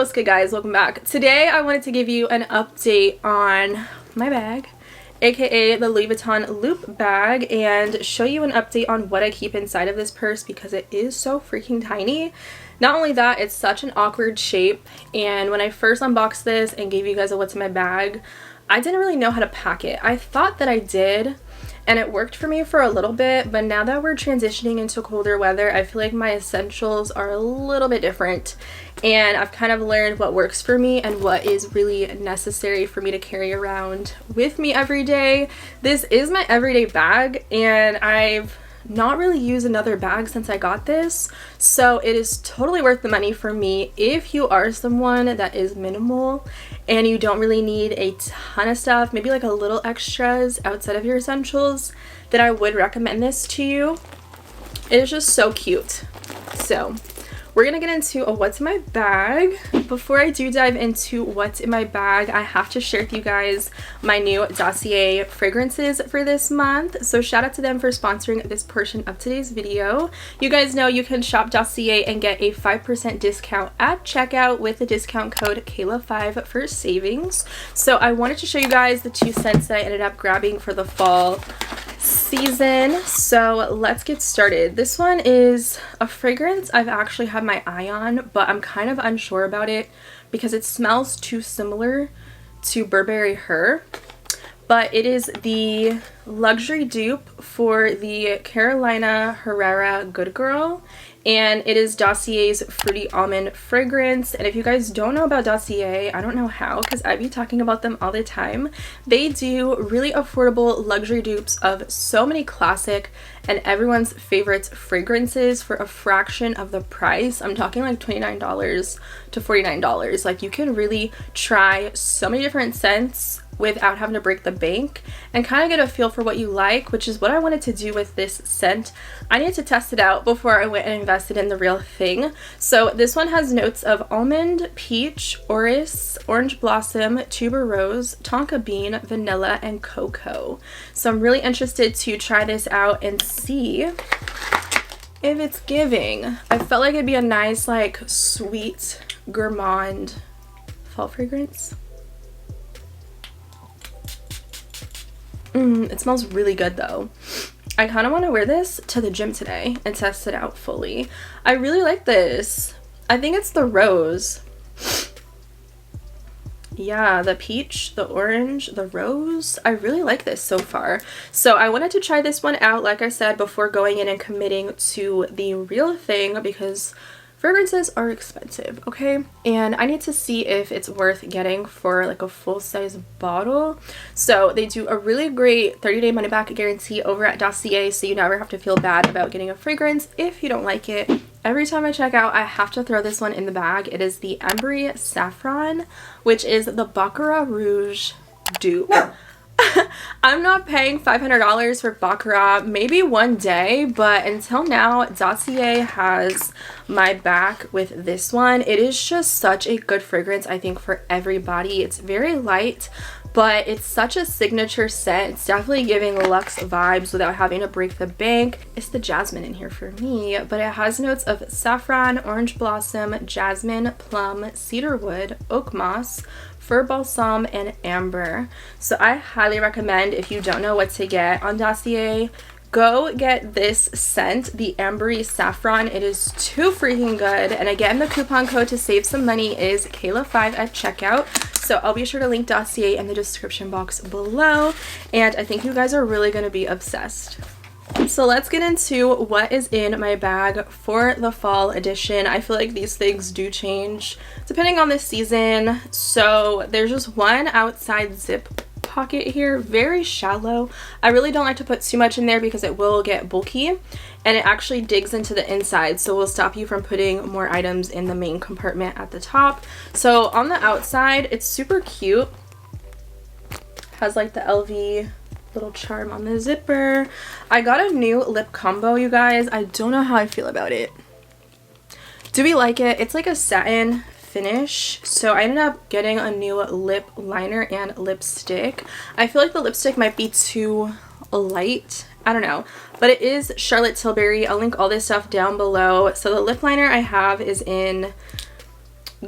What's good, guys? Welcome back. Today I wanted to give you an update on my bag, aka the Louis Vuitton Loop bag, and show you an update on what I keep inside of this purse because it is so freaking tiny. Not only that, it's such an awkward shape, and when I first unboxed this and gave you guys a what's in my bag, I didn't really know how to pack it. I thought that I did, and it worked for me for a little bit, but now that we're transitioning into colder weather, I feel like my essentials are a little bit different, and I've kind of learned what works for me and what is really necessary for me to carry around with me every day. This is my everyday bag, and I've not really used another bag since I got this, so it is totally worth the money for me if you are someone that is minimal and you don't really need a ton of stuff, maybe like a little extras outside of your essentials. Then I would recommend this to you. It is just so cute. So we're gonna get into a what's in my bag. Before I do dive into what's in my bag, I have to share with you guys my new Dossier fragrances for this month. So shout out to them for sponsoring this portion of today's video. You guys know you can shop Dossier and get a 5% discount at checkout with the discount code Kayla5 for savings. So I wanted to show you guys the 2 scents that I ended up grabbing for the fall season. So let's get started. This one is a fragrance I've actually had my eye on, but I'm kind of unsure about it because it smells too similar to Burberry Her. But it is the luxury dupe for the Carolina Herrera Good Girl, and it is Dossier's Fruity Almond fragrance. And if you guys don't know about Dossier, I don't know how, because I be talking about them all the time. They do really affordable luxury dupes of so many classic and everyone's favorite fragrances for a fraction of the price. I'm talking like $29 to $49. Like, you can really try so many different scents without having to break the bank and kind of get a feel for what you like, which is what I wanted to do with this scent. I needed to test it out before I went and invested in the real thing. So this one has notes of almond, peach, orris, orange blossom, tuberose, tonka bean, vanilla, and cocoa. So I'm really interested to try this out and see if it's giving. I felt like it'd be a nice, like, sweet, gourmand fall fragrance. It smells really good though. I kind of want to wear this to the gym today and test it out fully. I really like this. I think it's the rose. Yeah, the peach, the orange, the rose. I really like this so far. So I wanted to try this one out, like I said, before going in and committing to the real thing, because fragrances are expensive, okay? And I need to see if it's worth getting for like a full-size bottle. So they do a really great 30-day money-back guarantee over at Dossier, so you never have to feel bad about getting a fragrance if you don't like it. Every time I check out, I have to throw this one in the bag. It is the Embry Saffron, which is the Baccarat Rouge dupe. I'm not paying $500 for Baccarat, maybe one day, but until now, Dossier has my back with this one. It is just such a good fragrance, I think, for everybody. It's very light, but it's such a signature scent. It's definitely giving luxe vibes without having to break the bank. It's the jasmine in here for me, but it has notes of saffron, orange blossom, jasmine, plum, cedarwood, oak moss, fir balsam, and amber. So I highly recommend, if you don't know what to get on Dossier, go get this scent, the Embry Saffron. It is too freaking good. And again, the coupon code to save some money is Kayla5 at checkout. So I'll be sure to link Dossier in the description box below. And I think you guys are really going to be obsessed. So let's get into what is in my bag for the fall edition. I feel like these things do change depending on the season. So there's just one outside zip pocket here, very shallow. I really don't like to put too much in there because it will get bulky, and it actually digs into the inside, so will stop you from putting more items in the main compartment at the top. So on the outside, it's super cute. Has like the LV little charm on the zipper. I got a new lip combo, you guys. I don't know how I feel about it. Do we like it? It's like a satin finish, so I ended up getting a new lip liner and lipstick. I feel like the lipstick might be too light, I don't know, but it is Charlotte Tilbury. I'll link all this stuff down below. So the lip liner I have is in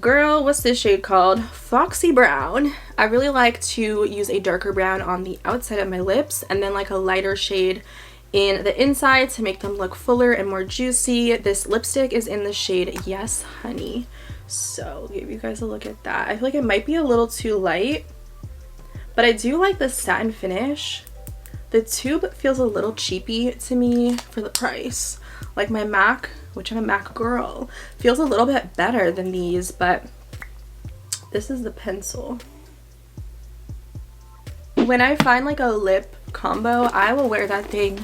Girl, what's this shade called? Foxy Brown. I really like to use a darker brown on the outside of my lips and then like a lighter shade in the inside to make them look fuller and more juicy. This lipstick is in the shade Yes Honey. So I'll give you guys a look at that. I feel like it might be a little too light, but I do like the satin finish. The tube feels a little cheapy to me for the price. Like my MAC, which I'm a MAC girl, feels a little bit better than these, but this is the pencil. When I find like a lip combo, I will wear that thing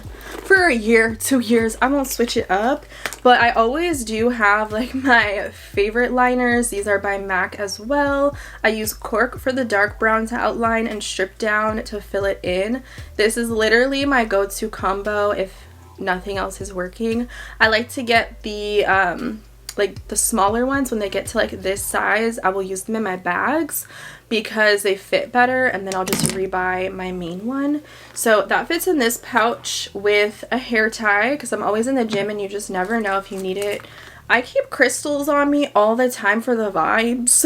for a year, 2 years. I won't switch it up, but I always do have like my favorite liners. These are by MAC as well. I use Cork for the dark brown to outline and Strip Down to fill it in. This is literally my go-to combo if nothing else is working. I like to get the like the smaller ones. When they get to like this size, I will use them in my bags because they fit better, and then I'll just rebuy my main one. So that fits in this pouch with a hair tie because I'm always in the gym and you just never know if you need it. I keep crystals on me all the time for the vibes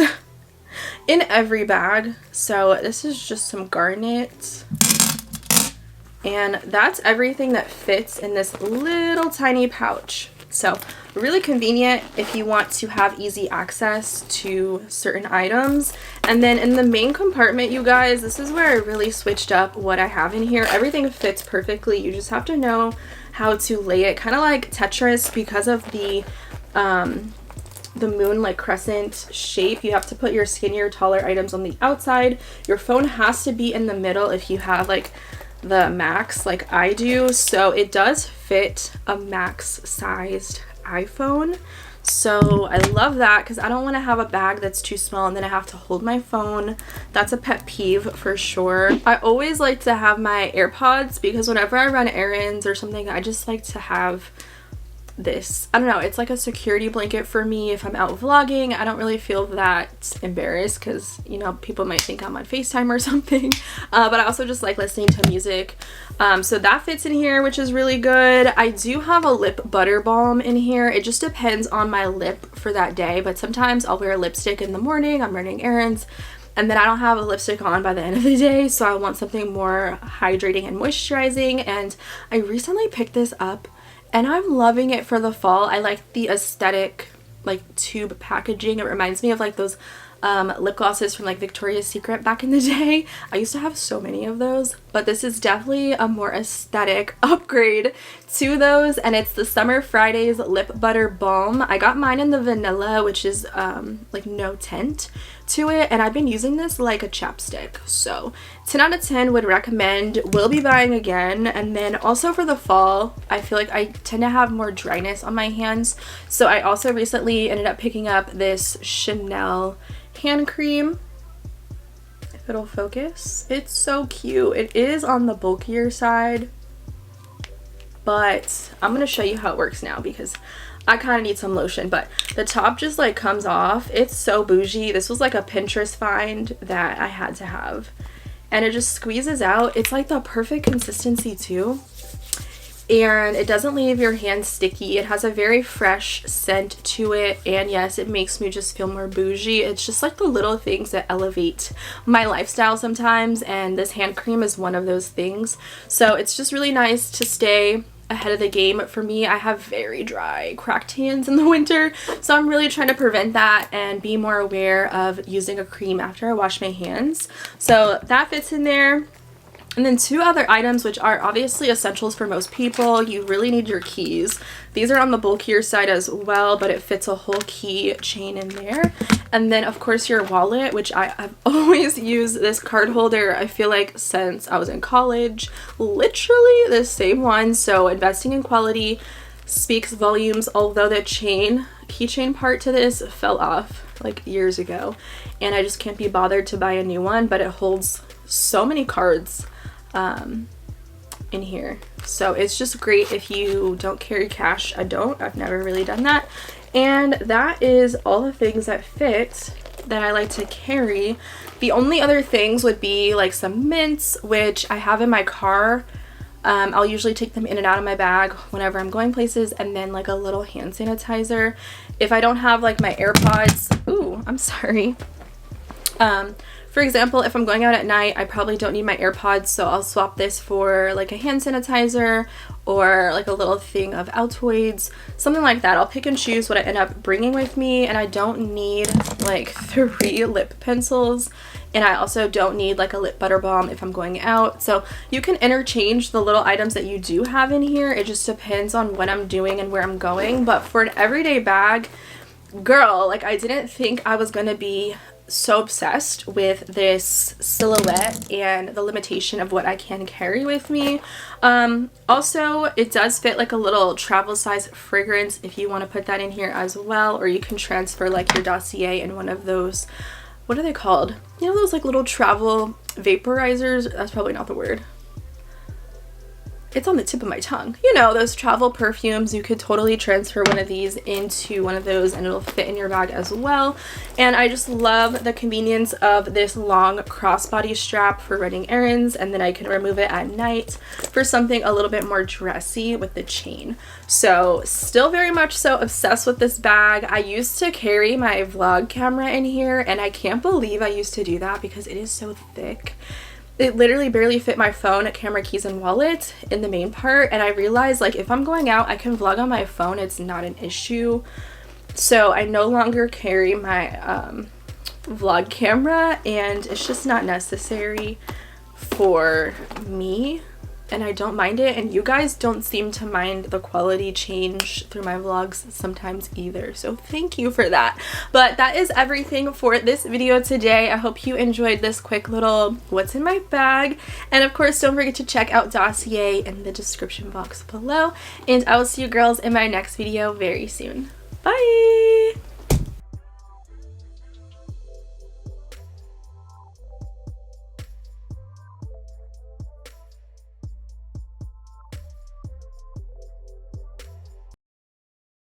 in every bag. So this is just some garnet. And that's everything that fits in this little tiny pouch. So really convenient if you want to have easy access to certain items. And then in the main compartment, you guys, this is where I really switched up what I have in here. Everything fits perfectly. You just have to know how to lay it, kind of like Tetris, because of the moon like crescent shape. You have to put your skinnier, taller items on the outside. Your phone has to be in the middle if you have like the Max like I do, so it does fit a Max sized iPhone. So I love that because I don't want to have a bag that's too small and then I have to hold my phone. That's a pet peeve for sure. I always like to have my AirPods because whenever I run errands or something, I just like to have this. I don't know, it's like a security blanket for me. If I'm out vlogging, I don't really feel that embarrassed because, you know, people might think I'm on FaceTime or something. But I also just like listening to music. So that fits in here, which is really good. I do have a lip butter balm in here. It just depends on my lip for that day, but sometimes I'll wear lipstick in the morning, I'm running errands, and then I don't have a lipstick on by the end of the day, so I want something more hydrating and moisturizing. And I recently picked this up and I'm loving it for the fall. I like the aesthetic like tube packaging. It reminds me of like those lip glosses from like Victoria's Secret back in the day. I used to have so many of those, but this is definitely a more aesthetic upgrade to those, and it's the Summer Fridays Lip Butter Balm. I got mine in the vanilla, which is like no tint to it, and I've been using this like a chapstick. So 10 out of 10 would recommend, will be buying again. And then also for the fall, I feel like I tend to have more dryness on my hands, so I also recently ended up picking up this Chanel hand cream. If it'll focus, it's so cute. It is on the bulkier side, but I'm gonna show you how it works now because I kind of need some lotion. But the top just like comes off. It's so bougie. This was like a Pinterest find that I had to have, and it just squeezes out. It's like the perfect consistency too, and it doesn't leave your hands sticky. It has a very fresh scent to it, and yes, it makes me just feel more bougie. It's just like the little things that elevate my lifestyle sometimes, and this hand cream is one of those things. So it's just really nice to stay ahead of the game. For me, I have very dry, cracked hands in the winter, so I'm really trying to prevent that and be more aware of using a cream after I wash my hands. So that fits in there. And then two other items which are obviously essentials for most people. You really need your keys. These are on the bulkier side as well, but it fits a whole key chain in there. And then of course your wallet, which I've always used this card holder, I feel like since I was in college, literally the same one. So investing in quality speaks volumes, although the keychain part to this fell off like years ago, and I just can't be bothered to buy a new one, but it holds so many cards in here. So it's just great if you don't carry cash. I've never really done that. And that is all the things that fit that I like to carry. The only other things would be like some mints, which I have in my car. I'll usually take them in and out of my bag whenever I'm going places, and then like a little hand sanitizer. If I don't have like my AirPods, ooh, I'm sorry. For example, if I'm going out at night, I probably don't need my AirPods, so I'll swap this for like a hand sanitizer or like a little thing of Altoids, something like that. I'll pick and choose what I end up bringing with me, and I don't need like 3 lip pencils, and I also don't need like a lip butter balm if I'm going out. So you can interchange the little items that you do have in here. It just depends on what I'm doing and where I'm going. But for an everyday bag, girl, like I didn't think I was gonna be so obsessed with this silhouette and the limitation of what I can carry with me. Also, it does fit like a little travel size fragrance if you want to put that in here as well, or you can transfer like your dossier in one of those, what are they called? You know, those like little travel vaporizers? That's probably not the word. It's on the tip of my tongue. You know, those travel perfumes. You could totally transfer one of these into one of those and it'll fit in your bag as well. And I just love the convenience of this long crossbody strap for running errands, and then I can remove it at night for something a little bit more dressy with the chain. So still very much so obsessed with this bag. I used to carry my vlog camera in here, and I can't believe I used to do that because it is so thick. It literally barely fit my phone, camera, keys, and wallet in the main part, and I realized like if I'm going out, I can vlog on my phone. It's not an issue. So I no longer carry my vlog camera, and it's just not necessary for me, and I don't mind it, and you guys don't seem to mind the quality change through my vlogs sometimes either, so thank you for that. But that is everything for this video today. I hope you enjoyed this quick little what's in my bag, and of course don't forget to check out Dossier in the description box below, and I will see you girls in my next video very soon. Bye!